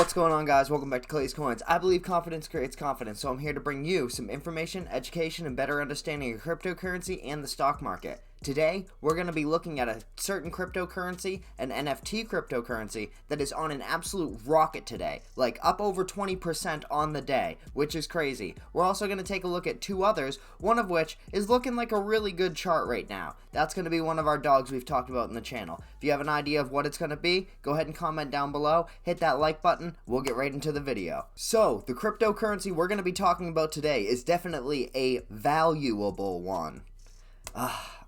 What's going on, guys? Welcome back to Clay's Coins. I believe confidence creates confidence, so I'm here to bring you some information, education, and better understanding of cryptocurrency and the stock market. Today, we're going to be looking at a certain cryptocurrency, an NFT cryptocurrency, that is on an absolute rocket today, like up over 20% on the day, which is crazy. We're also going to take a look at two others, one of which is looking like a really good chart right now. That's going to be one of our dogs we've talked about in the channel. If you have an idea of what it's going to be, go ahead and comment down below, hit that like button, we'll get right into the video. So, the cryptocurrency we're going to be talking about today is definitely a valuable one.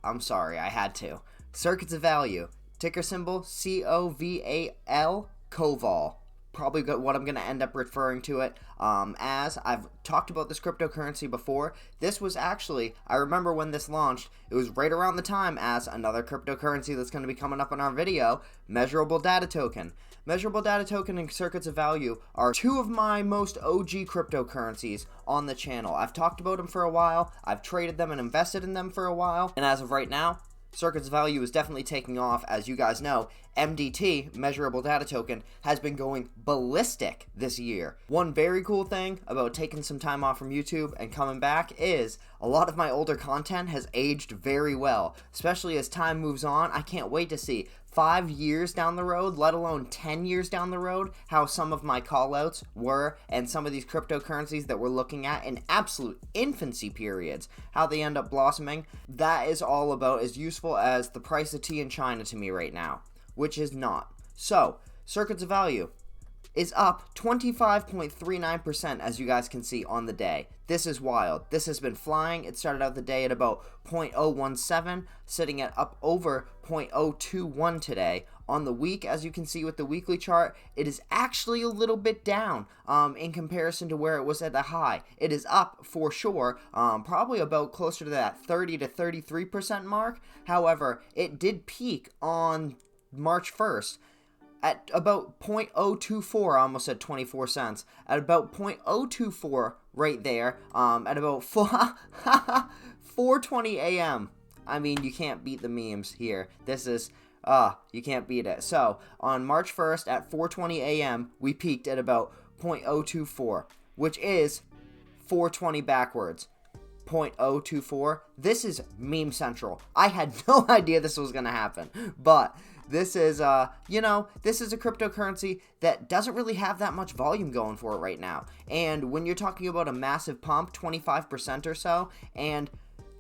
I'm sorry, I had to. Circuits of Value, ticker symbol COVAL, COVAL. Probably what I'm going to end up referring to it as. I've talked about this cryptocurrency before. This was actually, I remember when this launched, it was right around the time as another cryptocurrency that's going to be coming up in our video, Measurable Data Token. Measurable Data Token and Circuits of Value are two of my most OG cryptocurrencies on the channel. I've talked about them for a while, I've traded them and invested in them for a while, and as of right now, Circuits of Value is definitely taking off. As you guys know, MDT, Measurable Data Token, has been going ballistic this year. One very cool thing about taking some time off from YouTube and coming back is a lot of my older content has aged very well, especially as time moves on. I can't wait to see 5 years down the road, let alone 10 years down the road, how some of my callouts were and some of these cryptocurrencies that we're looking at in absolute infancy periods, how they end up blossoming. That is all about as useful as the price of tea in China to me right now, which is not. So, Circuits of Value is up 25.39%, as you guys can see on the day. This is wild. This has been flying. It started out the day at about 0.017, sitting at up over 0.021 today. On the week, as you can see with the weekly chart, it is actually a little bit down in comparison to where it was at the high. It is up for sure, probably about closer to that 30 to 33% mark. However, it did peak on March 1st at about 0.024, I almost said 24 cents, at about 0.024 right there, at about 4:20 a.m. I mean, you can't beat the memes here. This is, you can't beat it. So, on March 1st at 4:20 a.m., we peaked at about 0.024, which is 420 backwards. 0.024. This is meme central. I had no idea this was going to happen, but this is, this is a cryptocurrency that doesn't really have that much volume going for it right now. And when you're talking about a massive pump, 25% or so, and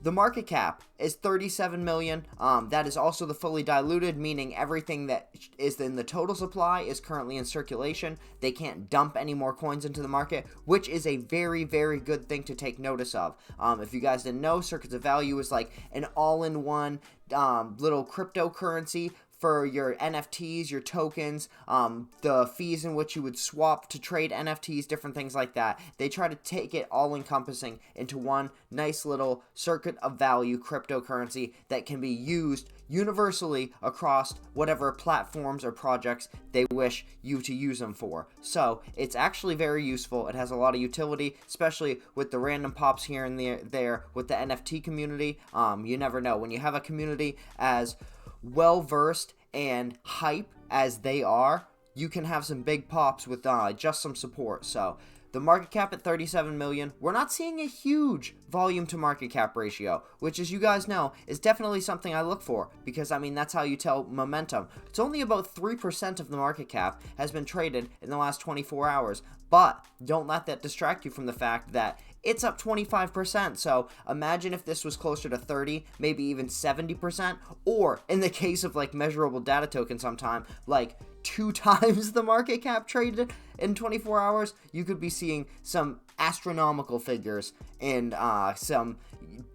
the market cap is 37 million. That is also the fully diluted, meaning everything that is in the total supply is currently in circulation. They can't dump any more coins into the market, which is a very, very good thing to take notice of. If you guys didn't know, Circuits of Value is like an all-in-one little cryptocurrency for your NFTs, your tokens, the fees in which you would swap to trade NFTs, different things like that. They try to take it all encompassing into one nice little circuit of value cryptocurrency that can be used universally across whatever platforms or projects they wish you to use them for. So it's actually very useful. It has a lot of utility, especially with the random pops here and there with the NFT community. You never know. When you have a community as well-versed and hype as they are, you can have some big pops with just some support. So the market cap at 37 million, we're not seeing a huge volume to market cap ratio, which, as you guys know, is definitely something I look for, because I mean, that's how you tell momentum. It's only about 3% of the market cap has been traded in the last 24 hours, but don't let that distract you from the fact that it's up 25%, so imagine if this was closer to 30, maybe even 70%, or in the case of like Measurable Data Token sometime, like 2 times the market cap traded in 24 hours, you could be seeing some astronomical figures and some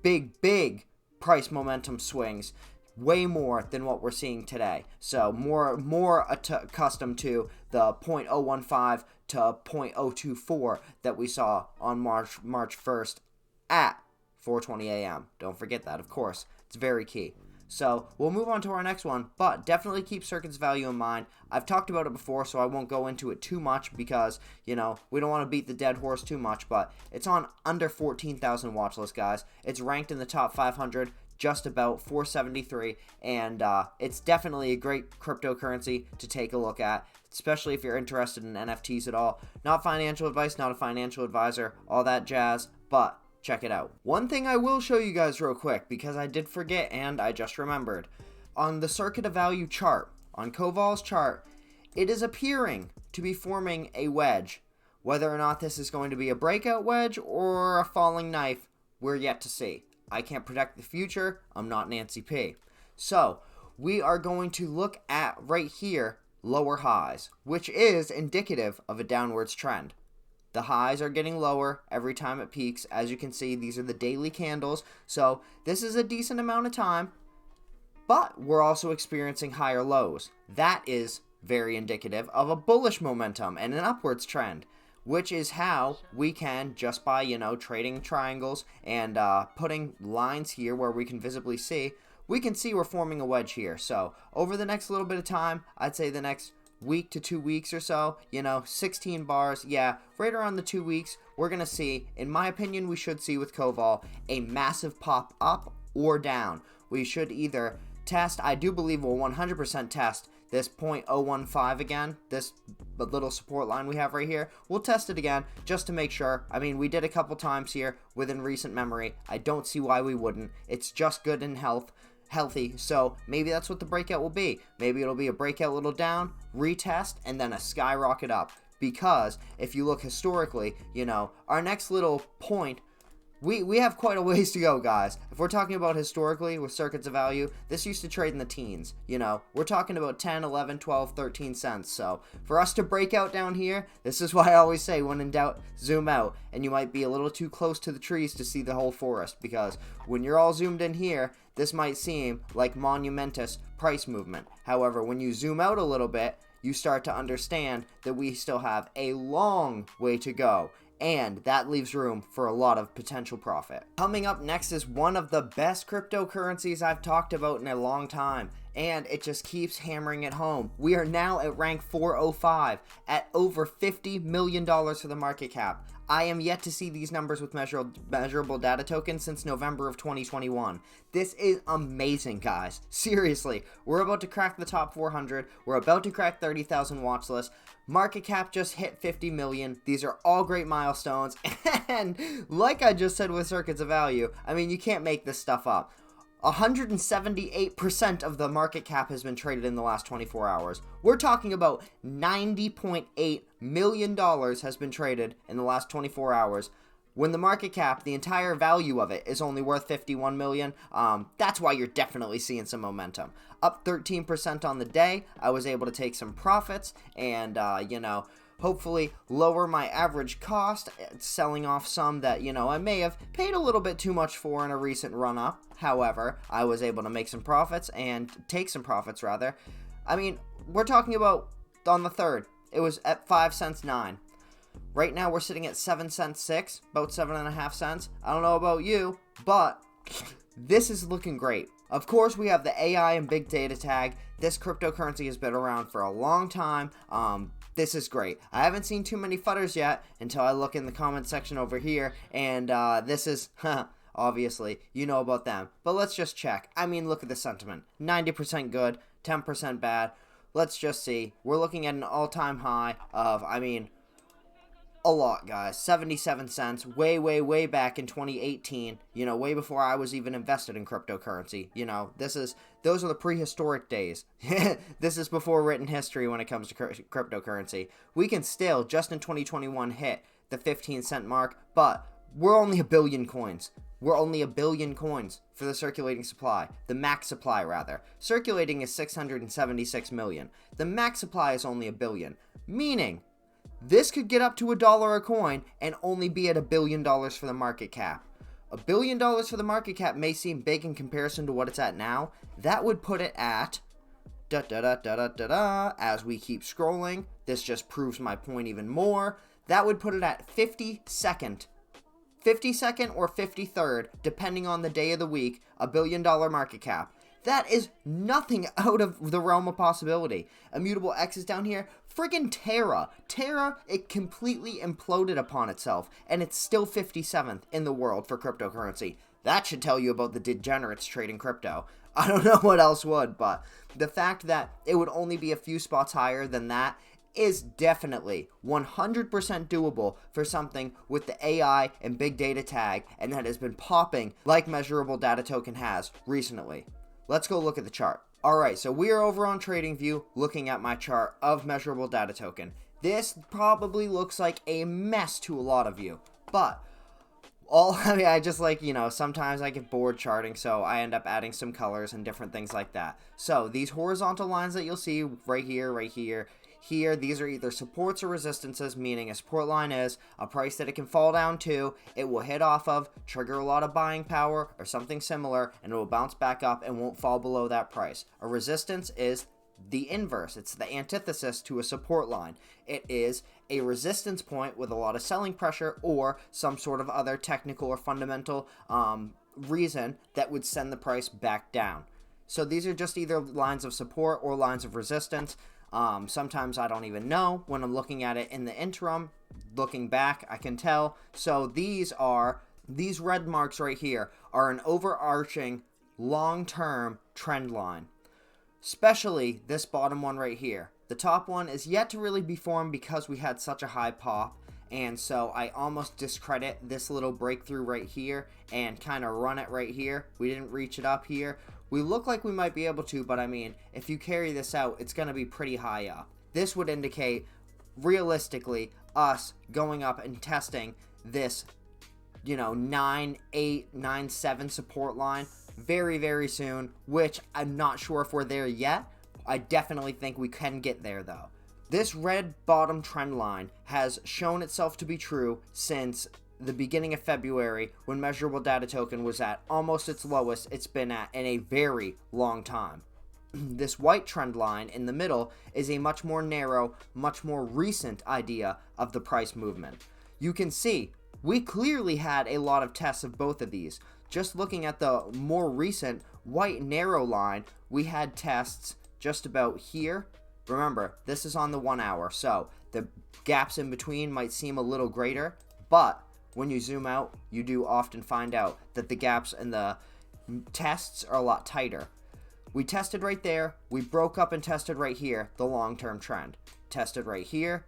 big price momentum swings, way more than what we're seeing today. So more accustomed to the 0.015 to 0.024 that we saw on March 1st at 4:20 a.m. Don't forget that, of course. It's very key. So we'll move on to our next one, but definitely keep Circuits Value in mind. I've talked about it before, so I won't go into it too much because, we don't want to beat the dead horse too much, but it's on under 14,000 watch list, guys. It's ranked in the top 500. just about 473, and it's definitely a great cryptocurrency to take a look at, especially if you're interested in NFTs at all. Not financial advice, not a financial advisor, all that jazz, but check it out. One thing I will show you guys real quick, because I did forget and I just remembered. On the circuit of value chart, on COVAL's chart, it is appearing to be forming a wedge. Whether or not this is going to be a breakout wedge or a falling knife, we're yet to see. I can't predict the future. I'm not Nancy P. So, we are going to look at right here, lower highs, which is indicative of a downwards trend. The highs are getting lower every time it peaks. As you can see, these are the daily candles. So, this is a decent amount of time, but we're also experiencing higher lows. That is very indicative of a bullish momentum and an upwards trend, which is how we can, just by, trading triangles and putting lines here where we can visibly see, we can see we're forming a wedge here. So over the next little bit of time, I'd say the next week to 2 weeks or so, 16 bars, yeah, right around the 2 weeks, we're going to see, in my opinion, we should see with COVAL, a massive pop up or down. We should either test, I do believe we'll 100% test this 0.015 again, this little support line we have right here. We'll test it again just to make sure. I mean, we did a couple times here within recent memory. I don't see why we wouldn't. It's just good and healthy, so maybe that's what the breakout will be. Maybe it'll be a breakout little down, retest, and then a skyrocket up. Because if you look historically, our next little point, we have quite a ways to go, guys. If we're talking about historically with circuits of value, this used to trade in the teens. We're talking about 10, 11, 12, 13 cents. So for us to break out down here, this is why I always say, when in doubt, zoom out. And you might be a little too close to the trees to see the whole forest, because when you're all zoomed in here, this might seem like monumentous price movement. However, when you zoom out a little bit, you start to understand that we still have a long way to go. And that leaves room for a lot of potential profit. Coming up next is one of the best cryptocurrencies I've talked about in a long time, and it just keeps hammering it home. We are now at rank 405 at over $50 million for the market cap. I am yet to see these numbers with Measurable Data Token since November of 2021. This is amazing, guys. Seriously, we're about to crack the top 400. We're about to crack 30,000 watch list. Market cap just hit 50 million. These are all great milestones. And like I just said with circuits of value, I mean, you can't make this stuff up. 178% of the market cap has been traded in the last 24 hours. We're talking about $90.8 million has been traded in the last 24 hours. When the market cap, the entire value of it, is only worth $51 million, that's why you're definitely seeing some momentum. Up 13% on the day. I was able to take some profits and, hopefully lower my average cost, selling off some that, I may have paid a little bit too much for in a recent run-up. However, I was able to make some profits, and take some profits, rather. I mean, we're talking about on the 3rd. It was at 5 cents 9. Right now, we're sitting at 7 cents 6, about 7.5 cents. I don't know about you, but this is looking great. Of course, we have the AI and big data tag. This cryptocurrency has been around for a long time. This is great. I haven't seen too many futters yet until I look in the comment section over here, and this is, obviously, you know about them. But let's just check. I mean, look at the sentiment. 90% good, 10% bad. Let's just see. We're looking at an all-time high of, a lot, guys. 77 cents, way back in 2018, way before I was even invested in cryptocurrency. Those are the prehistoric days. This is before written history when it comes to cryptocurrency. We can still, just in 2021, hit the 15-cent mark, but we're only a billion coins. We're only a billion coins for the circulating supply. The max supply, rather. Circulating is 676 million. The max supply is only a billion, meaning this could get up to $1 a coin and only be at $1 billion for the market cap. $1 billion for the market cap may seem big in comparison to what it's at now. That would put it at, as we keep scrolling, this just proves my point even more. That would put it at 52nd or 53rd, depending on the day of the week, $1 billion market cap. That is nothing out of the realm of possibility. Immutable X is down here. Friggin' Terra. Terra, it completely imploded upon itself, and it's still 57th in the world for cryptocurrency. That should tell you about the degenerates trading crypto. I don't know what else would, but the fact that it would only be a few spots higher than that is definitely 100% doable for something with the AI and big data tag and that has been popping like Measurable Data Token has recently. Let's go look at the chart. Alright, so we are over on TradingView looking at my chart of Measurable Data Token. This probably looks like a mess to a lot of you, but I just like, sometimes I get bored charting, so I end up adding some colors and different things like that. So these horizontal lines that you'll see right here, these are either supports or resistances, meaning a support line is a price that it can fall down to, it will hit off of, trigger a lot of buying power or something similar, and it will bounce back up and won't fall below that price. A resistance is the inverse. It's the antithesis to a support line. It is a resistance point with a lot of selling pressure or some sort of other technical or fundamental reason that would send the price back down. So these are just either lines of support or lines of resistance. Sometimes I don't even know when I'm looking at it in the interim. Looking back, I can tell. So these red marks right here are an overarching long-term trend line. Especially this bottom one right here. The top one is yet to really be formed because we had such a high pop, and so I almost discredit this little breakthrough right here and kind of run it right here. We didn't reach it up here. We look like we might be able to, but I mean, if you carry this out, it's going to be pretty high up. This would indicate, realistically, us going up and testing this, 9.8, 9.7 support line very, very soon, which I'm not sure if we're there yet. I definitely think we can get there, though. This red bottom trend line has shown itself to be true since the beginning of February, when Measurable Data Token was at almost its lowest it's been at in a very long time. This white trend line in the middle is a much more narrow, much more recent idea of the price movement. You can see we clearly had a lot of tests of both of these. Just looking at the more recent white narrow line, we had tests just about here. Remember, this is on the 1 hour, so the gaps in between might seem a little greater, but when you zoom out, you do often find out that the gaps in the tests are a lot tighter. We tested right there, we broke up and tested right here, the long-term trend. Tested right here,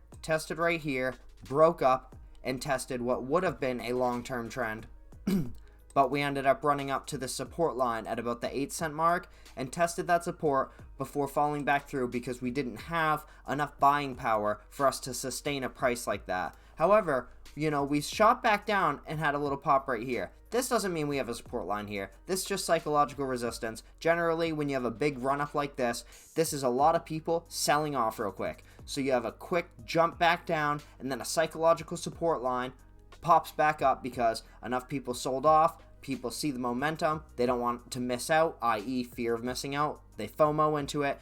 broke up, and tested what would have been a long-term trend. But we ended up running up to the support line at about the 8-cent mark and tested that support before falling back through because we didn't have enough buying power for us to sustain a price like that. However, we shot back down and had a little pop right here. This doesn't mean we have a support line here. This is just psychological resistance. Generally, when you have a big run-up like this is a lot of people selling off real quick. So you have a quick jump back down and then a psychological support line pops back up because enough people sold off. People see the momentum, they don't want to miss out, i.e. fear of missing out. They FOMO into it,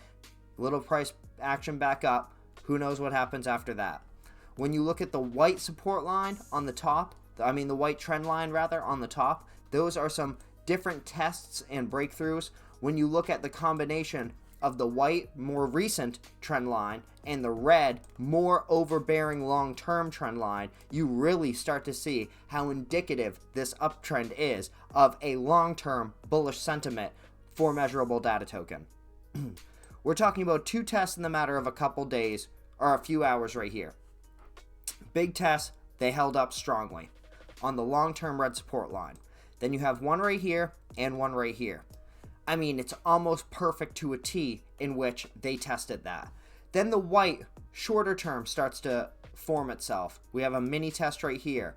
little price action back up. Who knows what happens after that? When you look at the white support line on the top, the white trend line rather on the top, those are some different tests and breakthroughs. When you look at the combination of the white, more recent trend line and the red, more overbearing long-term trend line, you really start to see how indicative this uptrend is of a long-term bullish sentiment for Measurable Data Token. We're talking about 2 tests in the matter of a couple days or a few hours right here. Big tests, they held up strongly on the long-term red support line. Then you have one right here and one right here. It's almost perfect to a T in which they tested that. Then the white, shorter term starts to form itself. We have a mini test right here.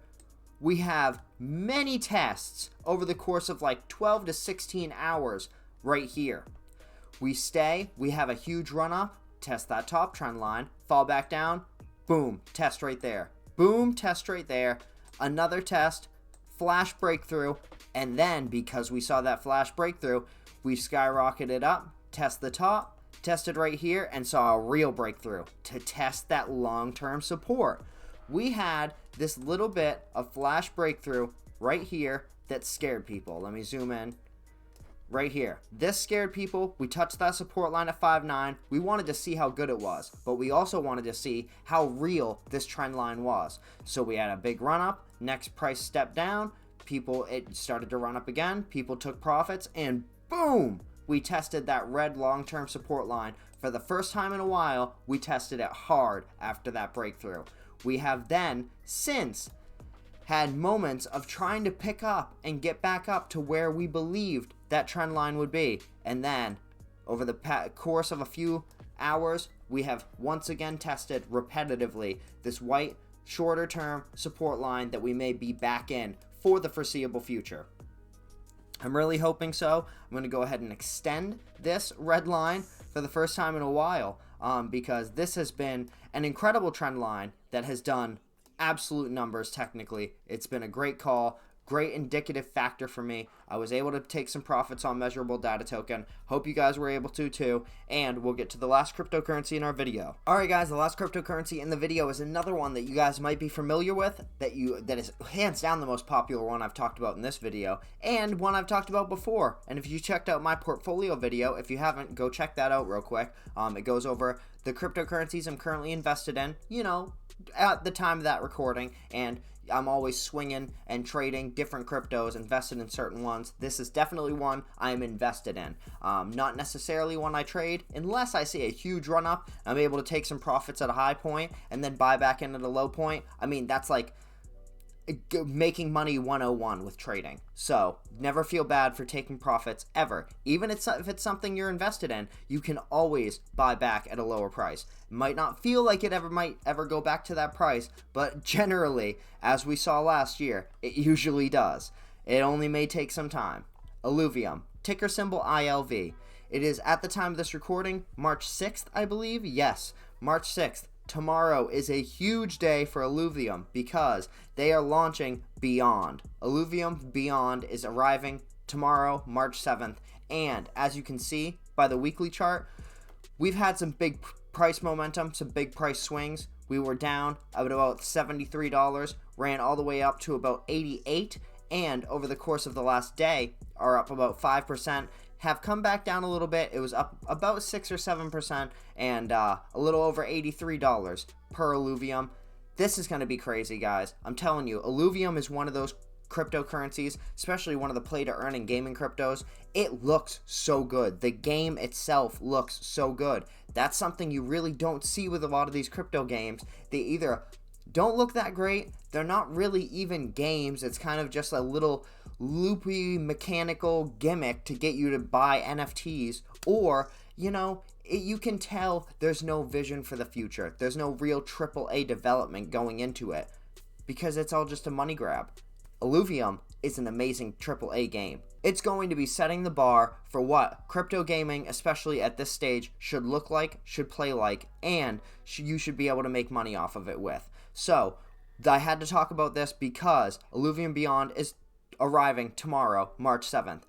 We have many tests over the course of like 12 to 16 hours right here. We stay, we have a huge run up, test that top trend line, fall back down, boom, test right there. Boom, test right there. Another test, flash breakthrough, and then because we saw that flash breakthrough, we skyrocketed up, test the top, tested right here, and saw a real breakthrough to test that long-term support. We had this little bit of flash breakthrough right here that scared people. Let me zoom in. Right here. This scared people. We touched that support line at 5.9. We wanted to see how good it was, but we also wanted to see how real this trend line was. So we had a big run up. Next price step down. people, it started to run up again, people took profits, and boom, we tested that red long-term support line. For the first time in a while, we tested it hard after that breakthrough. We have then, since, had moments of trying to pick up and get back up to where we believed that trend line would be. And then, over the course of a few hours, we have once again tested repetitively this white, shorter term support line that we may be back in for the foreseeable future. I'm really hoping so. I'm going to go ahead and extend this red line for the first time in a while, because this has been an incredible trend line that has done absolute numbers technically. It's been a great call. Great indicative factor for me. I was able to take some profits on Measurable Data Token. Hope you guys were able to too. And we'll get to the last cryptocurrency in our video. Alright guys, the last cryptocurrency in the video is another one that you guys might be familiar with. That is hands down the most popular one I've talked about in this video. And one I've talked about before. And if you checked out my portfolio video, if you haven't, go check that out real quick. It goes over the cryptocurrencies I'm currently invested in, you know, at the time of that recording. And I'm always swinging and trading different cryptos, invested in certain ones. This is definitely one I am invested in. Not necessarily one I trade unless I see a huge run up. I'm able to take some profits at a high point and then buy back in at a low point. I mean, that's like making money 101 with trading. So never feel bad for taking profits ever. Even if it's something you're invested in, you can always buy back at a lower price. It might not feel like it might ever go back to that price, but generally, as we saw last year, it usually does. It only may take some time. Illuvium, ticker symbol ILV. It is, at the time of this recording, March 6th, I believe. Yes, March 6th. Tomorrow is a huge day for Illuvium because they are launching Beyond. Illuvium Beyond is arriving tomorrow, March 7th. And as you can see by the weekly chart, we've had some big price momentum, some big price swings. We were down at about $73, ran all the way up to about $88, and over the course of the last day are up about 5%. Have come back down a little bit. It was up about 6 or 7% and a little over $83 per Illuvium. This is going to be crazy, guys. I'm telling you, Illuvium is one of those cryptocurrencies, especially one of the play to earn in gaming cryptos. It looks so good. The game itself looks so good. That's something you really don't see with a lot of these crypto games. They either don't look that great, they're not really even games. It's kind of just a little loopy mechanical gimmick to get you to buy NFTs, or, you know, you can tell there's no vision for the future. There's no real AAA development going into it because it's all just a money grab. Illuvium is an amazing AAA game. It's going to be setting the bar for what crypto gaming, especially at this stage, should look like, should play like, and you should be able to make money off of it with. So, I had to talk about this because Illuvium Beyond is arriving tomorrow, March 7th.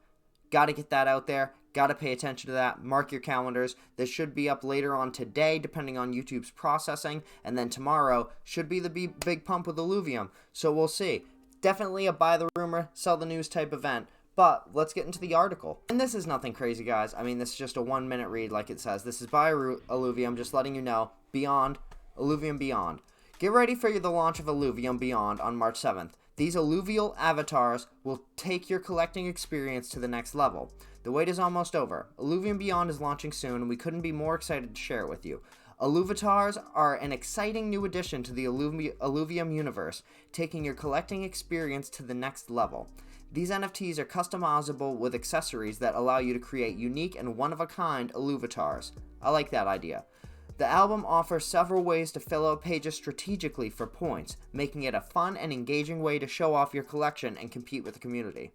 Got to get that out there. Got to pay attention to that. Mark your calendars. This should be up later on today, depending on YouTube's processing. And then tomorrow should be the big pump with Illuvium. So we'll see. Definitely a buy the rumor, sell the news type event. But let's get into the article. And this is nothing crazy, guys. I mean, this is just a 1-minute read like it says. This is by Illuvium, just letting you know. Beyond, Illuvium Beyond. Get ready for the launch of Illuvium Beyond on March 7th. These alluvial avatars will take your collecting experience to the next level. The wait is almost over. Illuvium Beyond is launching soon, and we couldn't be more excited to share it with you. Illuvatars are an exciting new addition to the Illuvium universe, taking your collecting experience to the next level. These NFTs are customizable with accessories that allow you to create unique and one-of-a-kind Illuvatars. I like that idea. The album offers several ways to fill out pages strategically for points, making it a fun and engaging way to show off your collection and compete with the community.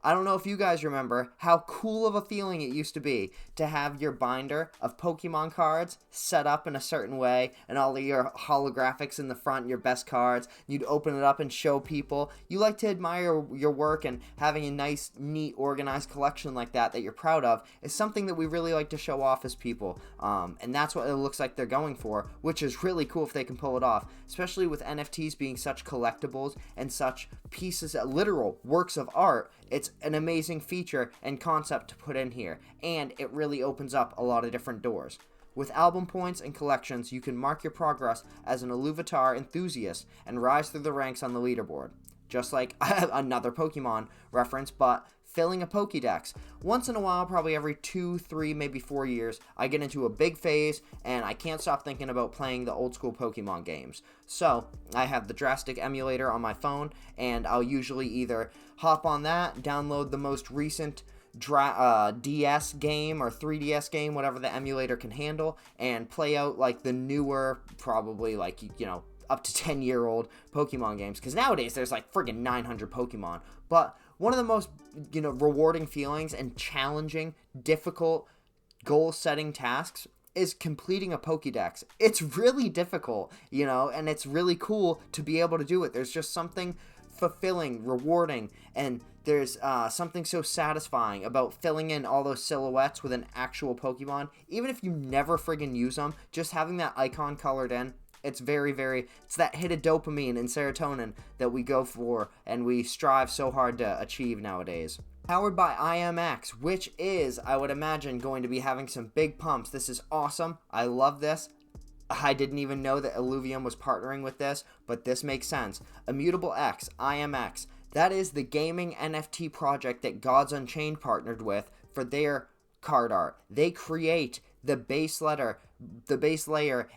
I don't know if you guys remember how cool of a feeling it used to be to have your binder of Pokemon cards set up in a certain way and all of your holographics in the front, your best cards. You'd open it up and show people. You like to admire your work, and having a nice, neat, organized collection like that you're proud of is something that we really like to show off as people. And that's what it looks like they're going for, which is really cool if they can pull it off, especially with NFTs being such collectibles and such pieces, literal works of art. It's an amazing feature and concept to put in here, and it really opens up a lot of different doors. With album points and collections, you can mark your progress as an Illuvatar enthusiast and rise through the ranks on the leaderboard. just like another Pokemon reference, but filling a Pokédex. Once in a while, probably every 2, 3, maybe 4 years, I get into a big phase, and I can't stop thinking about playing the old school Pokemon games. So, I have the Drastic emulator on my phone, and I'll usually either hop on that, download the most recent DS game or 3DS game, whatever the emulator can handle, and play out like the newer, probably like, up to 10-year-old Pokemon games, because nowadays there's like friggin' 900 Pokemon. But one of the most, rewarding feelings and challenging, difficult, goal-setting tasks is completing a Pokédex. It's really difficult, and it's really cool to be able to do it. There's just something fulfilling, rewarding, and there's something so satisfying about filling in all those silhouettes with an actual Pokemon. Even if you never friggin' use them, just having that icon colored in, it's very, it's that hit of dopamine and serotonin that we go for and we strive so hard to achieve nowadays. Powered by IMX, which is, I would imagine, going to be having some big pumps. This is awesome. I love this. I didn't even know that Illuvium was partnering with this, but this makes sense. Immutable X, IMX, that is the gaming NFT project that Gods Unchained partnered with for their card art. They create the base layer,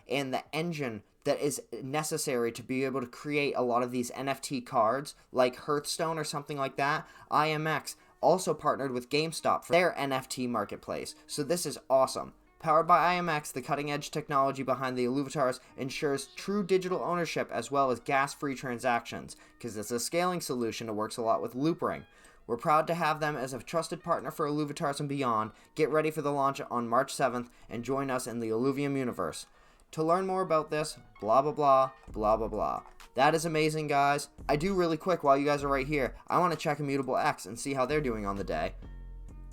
and the engine that is necessary to be able to create a lot of these NFT cards, like Hearthstone or something like that. IMX also partnered with GameStop for their NFT marketplace, so this is awesome. Powered by IMX, the cutting-edge technology behind the Illuvatars ensures true digital ownership as well as gas-free transactions, because it's a scaling solution that works a lot with loop ring. We're proud to have them as a trusted partner for Illuvatars and beyond. Get ready for the launch on March 7th and join us in the Illuvium universe. To learn more about this, blah, blah, blah, blah, blah, blah. That is amazing, guys. I do really quick while you guys are right here. I want to check Immutable X and see how they're doing on the day.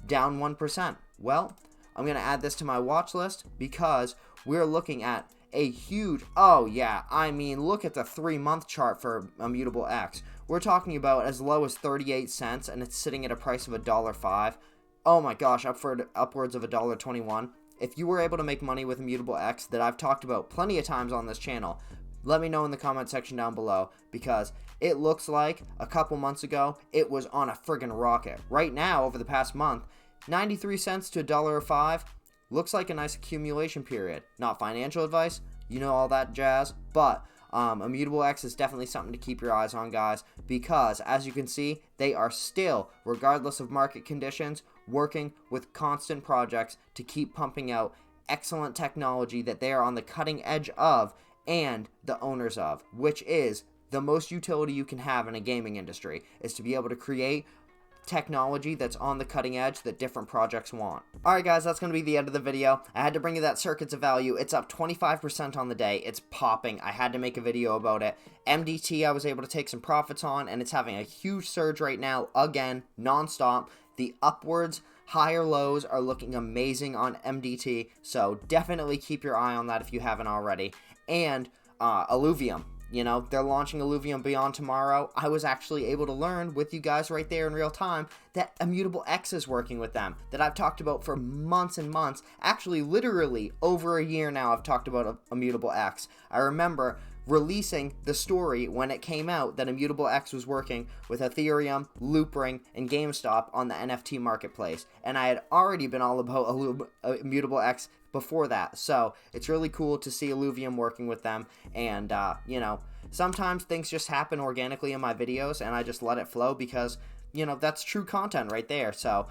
Down 1%. Well, I'm going to add this to my watch list because we're looking at a huge, look at the 3-month chart for Immutable X. We're talking about as low as 38 cents, and it's sitting at a price of $1.05. Oh my gosh, upwards of $1.21. If you were able to make money with Immutable X that I've talked about plenty of times on this channel, let me know in the comment section down below, because it looks like a couple months ago it was on a friggin' rocket. Right now, over the past month, 93 cents to $1.05 looks like a nice accumulation period. Not financial advice, all that jazz, but Immutable X is definitely something to keep your eyes on, guys, because as you can see, they are still, regardless of market conditions, working with constant projects to keep pumping out excellent technology that they are on the cutting edge of and the owners of, which is the most utility you can have in a gaming industry, is to be able to create technology that's on the cutting edge that different projects want. Alright guys, that's going to be the end of the video. I had to bring you that Circuits of Value. It's up 25% on the day. It's popping. I had to make a video about it. MDT I was able to take some profits on, and it's having a huge surge right now, again, non-stop. The upwards higher lows are looking amazing on MDT, so definitely keep your eye on that if you haven't already. And Illuvium. They're launching Illuvium Beyond tomorrow. I was actually able to learn with you guys right there in real time that Immutable X is working with them, that I've talked about for months and months. Actually, literally over a year now I've talked about Immutable X. I remember releasing the story when it came out that Immutable X was working with Ethereum, Loopring, and GameStop on the NFT marketplace. And I had already been all about Immutable X before that. So it's really cool to see Illuvium working with them. And, sometimes things just happen organically in my videos and I just let it flow because that's true content right there. So,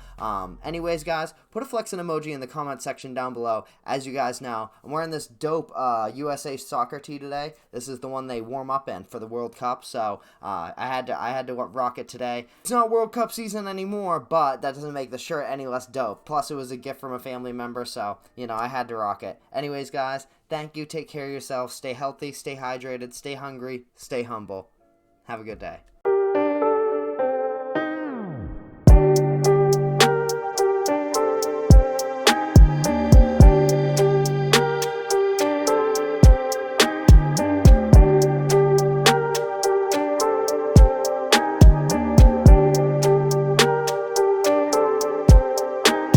anyways, guys, put a flexing emoji in the comment section down below. As you guys know, I'm wearing this dope USA soccer tee today. This is the one they warm up in for the World Cup. So, I had to rock it today. It's not World Cup season anymore, but that doesn't make the shirt any less dope. Plus, it was a gift from a family member, so I had to rock it. Anyways, guys, thank you. Take care of yourself. Stay healthy. Stay hydrated. Stay hungry. Stay humble. Have a good day.